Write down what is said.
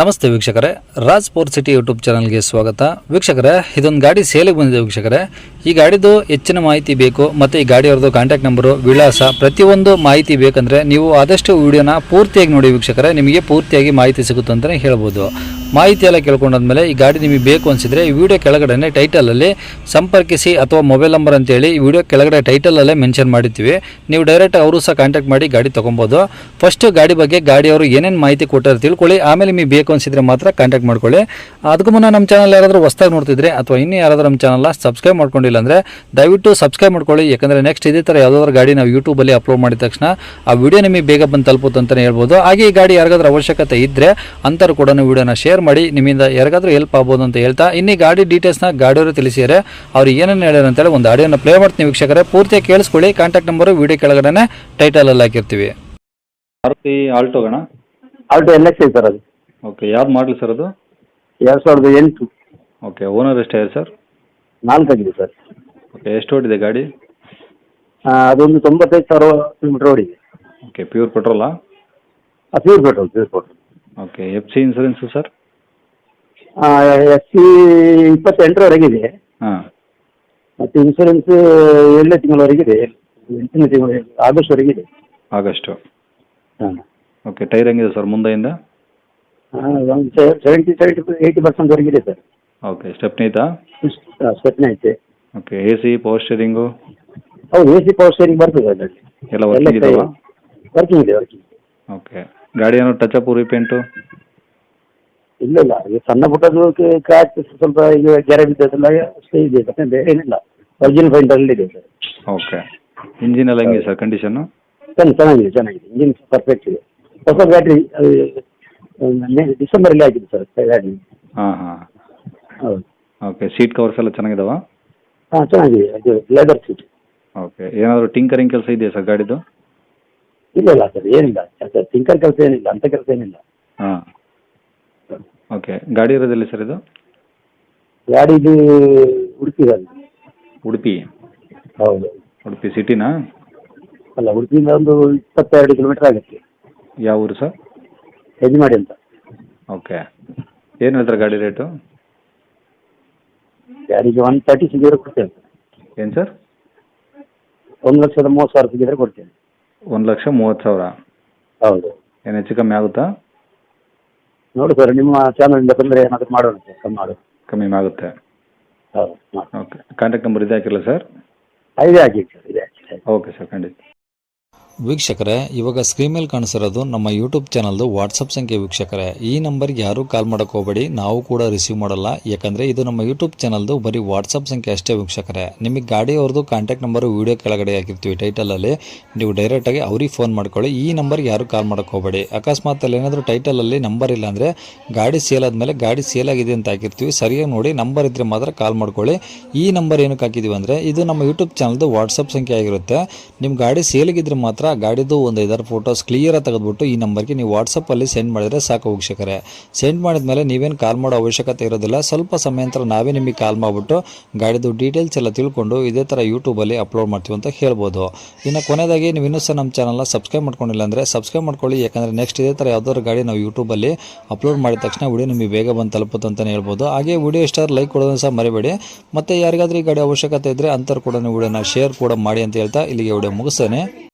ನಮಸ್ತೆ ವೀಕ್ಷಕರೇ, Raj sport city YouTube ಚಾನಲ್ಗೆ ಸ್ವಾಗತ. ವೀಕ್ಷಕರೇ, ಇದೊಂದು ಗಾಡಿ ಸೇಲಿಗೆ ಬಂದಿದೆ ವೀಕ್ಷಕರೇ. ಈ ಗಾಡಿದು ಹೆಚ್ಚಿನ ಮಾಹಿತಿ ಬೇಕು ಮತ್ತು ಈ ಗಾಡಿಯವ್ರದ್ದು ಕಾಂಟ್ಯಾಕ್ಟ್ ನಂಬರು, ವಿಳಾಸ, ಪ್ರತಿಯೊಂದು ಮಾಹಿತಿ ಬೇಕಂದರೆ ನೀವು ಆದಷ್ಟು ವಿಡಿಯೋನ ಪೂರ್ತಿಯಾಗಿ ನೋಡಿ ವೀಕ್ಷಕರೇ. ನಿಮಗೆ ಪೂರ್ತಿಯಾಗಿ ಮಾಹಿತಿ ಸಿಗುತ್ತೆ ಅಂತಲೇ ಹೇಳ್ಬೋದು. ಮಾಹಿತಿ ಎಲ್ಲ ಕೇಳ್ಕೊಂಡಾದ್ಮೇಲೆ ಈ ಗಾಡಿ ನಿಮಗೆ ಬೇಕು ಅನಿಸಿದರೆ ಈ ವಿಡಿಯೋ ಕೆಳಗಡೆ ಟೈಟಲಲ್ಲಿ ಸಂಪರ್ಕಿಸಿ ಅಥವಾ ಮೊಬೈಲ್ ನಂಬರ್ ಅಂತೇಳಿ ಈ ವಿಡಿಯೋ ಕೆಳಗಡೆ ಟೈಟಲಲ್ಲೇ ಮೆನ್ಷನ್ ಮಾಡಿರ್ತೀವಿ. ನೀವು ಡೈರೆಕ್ಟ್ ಅವರು ಸಹ ಕಾಂಟ್ಯಾಕ್ಟ್ ಮಾಡಿ ಗಾಡಿ ತೊಗೊಬೋದು. ಫಸ್ಟು ಗಾಡಿ ಬಗ್ಗೆ ಗಾಡಿಯವರು ಏನೇನು ಮಾಹಿತಿ ಕೊಟ್ಟಾರೆ ತಿಳ್ಕೊಳ್ಳಿ, ಆಮೇಲೆ ನಿಮಗೆ ಬೇಕು ಅನಿಸಿದರೆ ಮಾತ್ರ ಕಾಂಟ್ಯಾಕ್ಟ್ ಮಾಡ್ಕೊಳ್ಳಿ. ಅದಕ್ಕೂ ಮುನ್ನ ನಮ್ಮ ಚಾನಲ್ ಯಾರಾದರೂ ಹೊಸದಾಗಿ ನೋಡ್ತಿದ್ರೆ ಅಥವಾ ಇನ್ನೂ ಯಾರಾದರೂ ನಮ್ಮ ಚಾನಲ್ನ ಸಬ್ಸ್ಕ್ರೈಬ್ ಮಾಡ್ಕೊಂಡಿಲ್ಲ ಅಂದರೆ ದಯವಿಟ್ಟು ಸಬ್ಸ್ಕ್ರೈಬ್ ಮಾಡ್ಕೊಳ್ಳಿ. ಯಾಕಂದರೆ ನೆಕ್ಸ್ಟ್ ಇದೇ ಥರ ಯಾವುದಾದ್ರೂ ಗಾಡಿ ನಾವು ಯೂಟ್ಯೂಬಲ್ಲಿ ಅಪ್ಲೋಡ್ ಮಾಡಿದ ತಕ್ಷಣ ಆ ವಿಡಿಯೋ ನಿಮಗೆ ಬೇಗ ಬಂದು ತಲುಪುತ್ತೆ ಅಂತಲೇ ಹೇಳ್ಬೋದು. ಹಾಗೆ ಈ ಗಾಡಿ ಯಾರಿಗಾದ್ರೂ ಅವಶ್ಯಕತೆ ಇದ್ದರೆ ಅಂಥವ್ರು ಕೂಡ ವಿಡಿಯೋನ ಶೇರ್ ಮಾಡಿ, ನಿಮ್ಮಿಂದ ಯಾರಿಗಾದ್ರೂ ಹೆಲ್ಪ್ ಆಗ್ಬೋದು ಅಂತ ಹೇಳ್ತಾ ಇನ್ನೀ ಗಾಡಿ ಡೀಟೇಲ್ಸ್ನ ಗಾಡಿಯವರು ತಿಳಿಸಿದರೆ ಅವ್ರು ಏನೇನು ಹೇಳ್ಯಾರ ಅಂತೇಳಿ ಒಂದು ಆಡಿಯೋನ ಪ್ಲೇ ಮಾಡ್ತೀನಿ ವೀಕ್ಷಕರೇ. ಪೂರ್ತಿಯಾಗಿ ಕೇಳಿಸ್ಕೊಳ್ಳಿ. ಕಾಂಟ್ಯಾಕ್ಟ್ ನಂಬರು ವಿಡಿಯೋ ಕೆಳಗಡೆ ಟೈಟಲಲ್ಲಿ ಹಾಕಿರ್ತೀವಿ. ಮಾರುತಿ ಆಲ್ಟೋ ಗಣ ಆಲ್ಟೋ LX ಐತೆ ಸರ್ ಅದು. ಓಕೆ, ಯಾವ್ದು ಮಾಡಲಿ ಸರ್ ಅದು? 2008. ಓಕೆ, ಓನರ್ ಎಷ್ಟಾಗಿದೆ ಸರ್? 4 ಆಗಿದೆ ಸರ್. ಓಕೆ, ಎಷ್ಟು ಓಡಿದೆ ಗಾಡಿ? ಅದೊಂದು 95,000 ಕಿಲೋಮೀಟರ್ ಓಡಿದೆ. ಓಕೆ, ಪ್ಯೂರ್ ಪೆಟ್ರೋಲಾ? Pure petrol. Okay, FC insurance sir? SC 28ರವರೆಗಿದೆ. ಹಾಂ. ಮತ್ತು ಇನ್ಸೂರೆನ್ಸ್ 7ನೇ ತಿಂಗಳವರೆಗಿದೆ, 8ನೇ ತಿಂಗಳು ಆಗಸ್ಟ್ವರೆಗಿದೆ. ಆಗಸ್ಟು. ಹಾಂ. ಓಕೆ, ಟೈರ್ ಹೆಂಗಿದೆ ಸರ್ ಮುಂದೆಯಿಂದ? ಒಂದು 70-80% ಸರ್. ಓಕೆ, ಸ್ಟೆಪ್ನಿ ಐತಾ? ಸ್ಟೆಪ್ನಿ ಐತೆ. Okay, AC, power steering? ಹೌದು, AC ಪವರ್ ಸ್ಟೇರಿಂಗ್ ಬರ್ತದೆ ಅದರಲ್ಲಿ. ಎಲ್ಲ ವರ್ಕಿಂಗ್ ಇದಾವ? ವರ್ಕಿಂಗ್ ಇದೆ. ಓಕೆ, ಗಾಡಿ ಏನೋ ಟಚ್ ಅಪ್ ರೀಪೇಂಟು? ಇಲ್ಲ ಈಗ ಸಣ್ಣ ಪುಟ್ಟದ್ದು ಕ್ರ್ಯಾಚ್ ಸ್ವಲ್ಪ ಈಗ ಗೆರೆ ಬಿದ್ದದೆಲ್ಲ ಅಷ್ಟೇ ಇದೆ, ಮತ್ತೆ ಬೇರೆ ಏನಿಲ್ಲ. ಒರಿಜಿನಲ್ ಪೇಂಟಲ್ಲಿ ಇದೆ ಸರ್. ಓಕೆ, ಇಂಜಿನ್ ಎಲ್ಲ ಹೆಂಗಿದೆ ಸರ್ ಕಂಡೀಷನ್ನು? ಚೆನ್ನಾಗಿದೆ. ಇಂಜಿನ್ ಪರ್ಫೆಕ್ಟ್ ಇದೆ. ಹೊಸ ಬ್ಯಾಟ್ರಿ ಅದು ಡಿಸೆಂಬರಲ್ಲಿ ಆಗಿದೆ ಸರ್ ಗಾಡಿ. ಹಾಂ. ಹೌದು. ಓಕೆ, ಸೀಟ್ ಕವರ್ಸ್ ಎಲ್ಲ ಚೆನ್ನಾಗಿದಾವ? ಹಾಂ, ಚೆನ್ನಾಗಿದೆ. ಅದು ಲೆದರ್ ಸೀಟ್. ಓಕೆ, ಏನಾದರೂ ಟಿಂಕರಿಂಗ್ ಕೆಲಸ ಇದೆಯಾ ಸರ್ ಗಾಡಿದು? ಇಲ್ಲ ಸರ್, ಏನಿಲ್ಲ ಸರ್. ಟಿಂಕರ್ ಕೆಲಸ ಏನಿಲ್ಲ, ಅಂಥ ಕೆಲಸ ಏನಿಲ್ಲ. ಹಾಂ. ಓಕೆ, ಗಾಡಿ ಇರೋದಿಲ್ಲ ಸರ್ ಇದು? ಗಾಡಿದು ಉಡುಪಿ. ಉಡುಪಿ? ಹೌದು. ಉಡುಪಿ ಸಿಟಿನಾ? ಅಲ್ಲ, ಉಡುಪಿಯಿಂದ ಒಂದು 22 ಕಿಲೋಮೀಟರ್ ಆಗುತ್ತೆ. ಯಾವ ಊರು ಸರ್? ಹೆಜ್ಮಾಡಿ ಅಂತ. ಓಕೆ, ಏನು ಹೇಳ್ತಾರೆ ಗಾಡಿ ರೇಟು? ಗಾಡಿಗೆ 130 ಸಿಗಿದ್ರೆ ಕೊಡ್ತೇನೆ. ಏನು ಸರ್? 1,30,000 ಸಿಗಿದ್ರೆ ಕೊಡ್ತೇನೆ. 1,30,000? ಹೌದು. ಏನು ಹೆಚ್ಚು ಕಮ್ಮಿ ಆಗುತ್ತಾ? ನೋಡಿ ಸರ್, ನಿಮ್ಮ ಚಾನಲಿಂದ ಬಂದರೆ ಏನಾದರೂ ಮಾಡೋಣ ಸರ್, ಕಮ್ಮಿ ಆಗುತ್ತೆ. ಹೌದು. ಓಕೆ, ಕಾಂಟ್ಯಾಕ್ಟ್ ನಂಬರ್ ಇದೆ ಹಾಕಿರಲ್ಲ ಸರ್? ಇದೇ ಹಾಕಿ ಸರ್, ಇದೇ ಹಾಕಿ. ಓಕೆ ಸರ್, ಖಂಡಿತ. ವೀಕ್ಷಕರೇ, ಇವಾಗ ಸ್ಕ್ರೀನ್ ಮೇಲೆ ಕಾಣಿಸಿರೋದು ನಮ್ಮ ಯೂಟ್ಯೂಬ್ ಚಾನಲ್ದು ವಾಟ್ಸಪ್ ಸಂಖ್ಯೆ ವೀಕ್ಷಕರೇ. ಈ ನಂಬರ್ಗೆ ಯಾರೂ ಕಾಲ್ ಮಾಡೋಕೆ ಹೋಗಬೇಡಿ, ನಾವು ಕೂಡ ರಿಸೀವ್ ಮಾಡಲ್ಲ. ಯಾಕಂದರೆ ಇದು ನಮ್ಮ ಯೂಟ್ಯೂಬ್ ಚಾನಲ್ದು ಬರೀ ವಾಟ್ಸಪ್ ಸಂಖ್ಯೆ ಅಷ್ಟೇ ವೀಕ್ಷಕರೇ. ನಿಮಗೆ ಗಾಡಿಯವ್ರದ್ದು ಕಾಂಟ್ಯಾಕ್ಟ್ ನಂಬರು ವೀಡಿಯೋ ಕೆಳಗಡೆ ಹಾಕಿರ್ತೀವಿ ಟೈಟಲಲ್ಲಿ, ನೀವು ಡೈರೆಕ್ಟಾಗಿ ಅವ್ರಿಗೆ ಫೋನ್ ಮಾಡ್ಕೊಳ್ಳಿ. ಈ ನಂಬರ್ಗೆ ಯಾರೂ ಕಾಲ್ ಮಾಡೋಕೆ ಹೋಗಬೇಡಿ. ಅಕಸ್ಮಾತ್ ಅಲ್ಲಿ ಏನಾದರೂ ಟೈಟಲಲ್ಲಿ ನಂಬರ್ ಇಲ್ಲ ಅಂದರೆ ಗಾಡಿ ಸೇಲ್ ಆದಮೇಲೆ ಗಾಡಿ ಸೇಲ್ ಆಗಿದೆ ಅಂತ ಹಾಕಿರ್ತೀವಿ, ಸರಿಯಾಗಿ ನೋಡಿ ನಂಬರ್ ಇದ್ದರೆ ಮಾತ್ರ ಕಾಲ್ ಮಾಡ್ಕೊಳ್ಳಿ. ಈ ನಂಬರ್ ಏನಕ್ಕೆ ಹಾಕಿದ್ದೀವಿ ಅಂದರೆ ಇದು ನಮ್ಮ ಯೂಟ್ಯೂಬ್ ಚಾನಲ್ದು ವಾಟ್ಸಪ್ ಸಂಖ್ಯೆ ಆಗಿರುತ್ತೆ. ನಿಮ್ಮ ಗಾಡಿ ಸೇಲಿಗಿದ್ರೆ ಮಾತ್ರ ಗಾಡಿದು ಒಂದು 5 ಫೋಟೋಸ್ ಕ್ಲಿಯರಾಗಿ ತೆಗೆದುಬಿಟ್ಟು ಈ ನಂಬರ್ಗೆ ನೀವು ವಾಟ್ಸಪ್ಪಲ್ಲಿ ಸೆಂಡ್ ಮಾಡಿದರೆ ಸಾಕು ವೀಕ್ಷಕರೇ. ಸೆಂಡ್ ಮಾಡಿದ್ಮೇಲೆ ನೀವೇನು ಕಾಲ್ ಮಾಡೋ ಅವಶ್ಯಕತೆ ಇರೋದಿಲ್ಲ. ಸ್ವಲ್ಪ ಸಮಯ ನಂತರ ನಾವೇ ನಿಮಗೆ ಕಾಲ್ ಮಾಡಿಬಿಟ್ಟು ಗಾಡಿದು ಡೀಟೇಲ್ಸ್ ಎಲ್ಲ ತಿಳ್ಕೊಂಡು ಇದೇ ಥರ ಯೂಟ್ಯೂಬಲ್ಲಿ ಅಪ್ಲೋಡ್ ಮಾಡ್ತೀವಿ ಅಂತ ಹೇಳ್ಬೋದು. ಇನ್ನು ಕೊನೆಯದಾಗಿ ನೀವು ಇನ್ನೂ ಸಹ ನಮ್ಮ ಚಾನಲ್ನ ಸಬ್ಸ್ಕ್ರೈಬ್ ಮಾಡ್ಕೊಂಡಿಲ್ಲ ಅಂದರೆ ಸಬ್ಸ್ಕ್ರೈಬ್ ಮಾಡ್ಕೊಳ್ಳಿ. ಯಾಕಂದರೆ ನೆಕ್ಸ್ಟ್ ಇದೇ ಥರ ಯಾವುದಾದ್ರು ಗಾಡಿ ನಾವು ಯೂಟ್ಯೂಬಲ್ಲಿ ಅಪ್ಲೋಡ್ ಮಾಡಿದ ತಕ್ಷಣ ವಿಡಿಯೋ ನಿಮಗೆ ಬೇಗ ಬಂದು ತಲುಪುತ್ತೆ ಅಂತಲೇ ಹೇಳ್ಬೋದು. ಹಾಗೆ ವಿಡಿಯೋ ಇಷ್ಟ ಲೈಕ್ ಕೊಡೋದನ್ನು ಸಹ ಮರಿಬೇಡಿ. ಮತ್ತು ಯಾರಿಗಾದ್ರೂ ಈ ಗಾಡಿ ಅವಶ್ಯಕತೆ ಇದ್ದರೆ ಅಂಥವ್ರು ಕೂಡ ವಿಡಿಯೋನ ಶೇರ್ ಕೂಡ ಮಾಡಿ ಅಂತ ಹೇಳ್ತಾ ಇಲ್ಲಿಗೆ ವಿಡಿಯೋ ಮುಗಿಸ್ತೇನೆ.